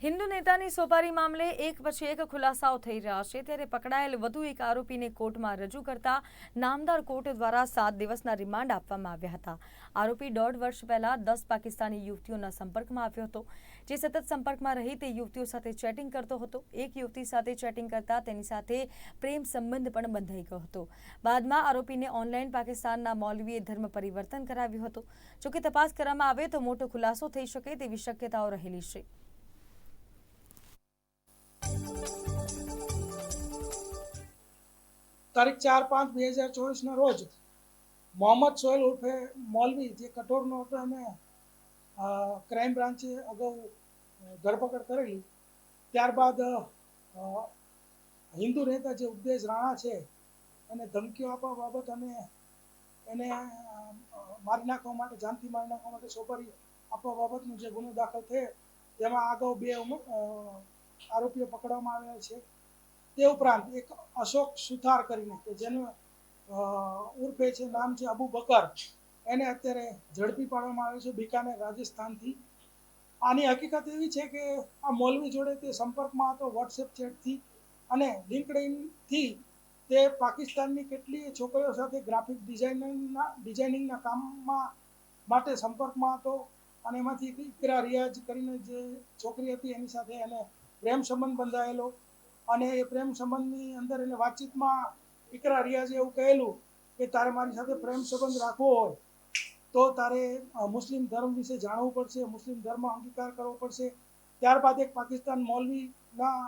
હિન્દુ નેતાની સોપારી મામલે એક પછી એક ખુલાસાઓ થઈ રહ્યા છે, ત્યારે પકડાયેલ વધુ એક આરોપીને કોર્ટમાં રજૂ કરતા નામદાર કોર્ટ દ્વારા 7 દિવસના રિમાન્ડ આપવામાં આવ્યા હતા। આરોપી 1.5 વર્ષ પહેલા 10 પાકિસ્તાની યુવતીઓના સંપર્કમાં આવ્યો હતો, જે સતત સંપર્કમાં રહી તે યુવતીઓ સાથે ચેટિંગ કરતો હતો। એક યુવતી સાથે ચેટિંગ કરતા તેની સાથે પ્રેમ સંબંધ પણ બંધાઈ ગયો હતો। બાદમાં આરોપીને ઓનલાઈન પાકિસ્તાનના મૌલવીએ ધર્મ પરિવર્તન કરાવ્યું હતું। જોકે તપાસ કરવામાં આવે તો મોટો ખુલાસો થઈ શકે તેવી શક્યતાઓ રહેલી છે। તારીખ 4-5-2024 રોજ મોહમ્મદ સોહેલ ઉર્ફે મૌલવી, જે કઠોરનો હતો, એને ક્રાઇમ બ્રાન્ચે અગાઉ ધરપકડ કરેલી। ત્યારબાદ હિન્દુ નેતા જે ઉપદેશ રાણા છે એને ધમકીઓ આપવા બાબત અને એને મારી નાખવા માટે, જાનથી મારી નાખવા માટે સોપારી આપવા બાબતનો જે ગુનો દાખલ થયો, જેમાં અગાઉ 2 આરોપીઓ પકડવામાં આવ્યા છે। તે ઉપરાંત એક અશોક સુથાર કરીને, કે જેનું ઉર્ફે છે, નામ છે અબુ બકર, એને અત્યારે ઝડપી પાડવામાં આવ્યો છે બિકાનેર, રાજસ્થાનથી। આની હકીકત એવી છે કે આ મૌલવી જોડે તે સંપર્કમાં હતો વોટ્સએપ ચેટથી અને લિંક્ડઇનથી। તે પાકિસ્તાનની કેટલીય છોકરીઓ સાથે ગ્રાફિક ડિઝાઇનિંગના કામમાં માટે સંપર્કમાં હતો અને એમાંથી ઇકરા રિયાઝ કરીને જે છોકરી હતી એની સાથે એને પ્રેમ સંબંધ બંધાયેલો અને એ પ્રેમ સંબંધની અંદર એને વાતચીતમાં ઇકરા રિયાઝે એવું કહેલું કે તારે મારી સાથે પ્રેમ સંબંધ રાખવો હોય તો તારે મુસ્લિમ ધર્મ વિશે જાણવું પડશે, મુસ્લિમ ધર્મ અંગીકાર કરવો પડશે। ત્યારબાદ એક પાકિસ્તાન મૌલવીના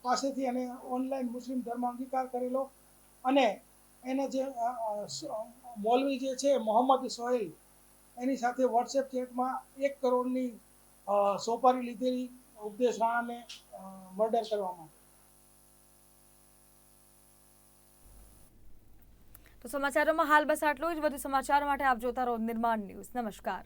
પાસેથી એને ઓનલાઈન મુસ્લિમ ધર્મ અંગીકાર કરેલો અને એને જે મૌલવી જે છે મોહમ્મદ સોહેલ, એની સાથે વોટ્સએપ ચેટમાં 1 કરોડની સોપારી લીધેલી ઉપદેશ રાણાને મર્ડર કરવામાં। તો સમાચારોમાં હાલ બસ આટલું જ। વધુ સમાચારો માટે આપ જોતા રહો નિર્માણ ન્યૂઝ। નમસ્કાર।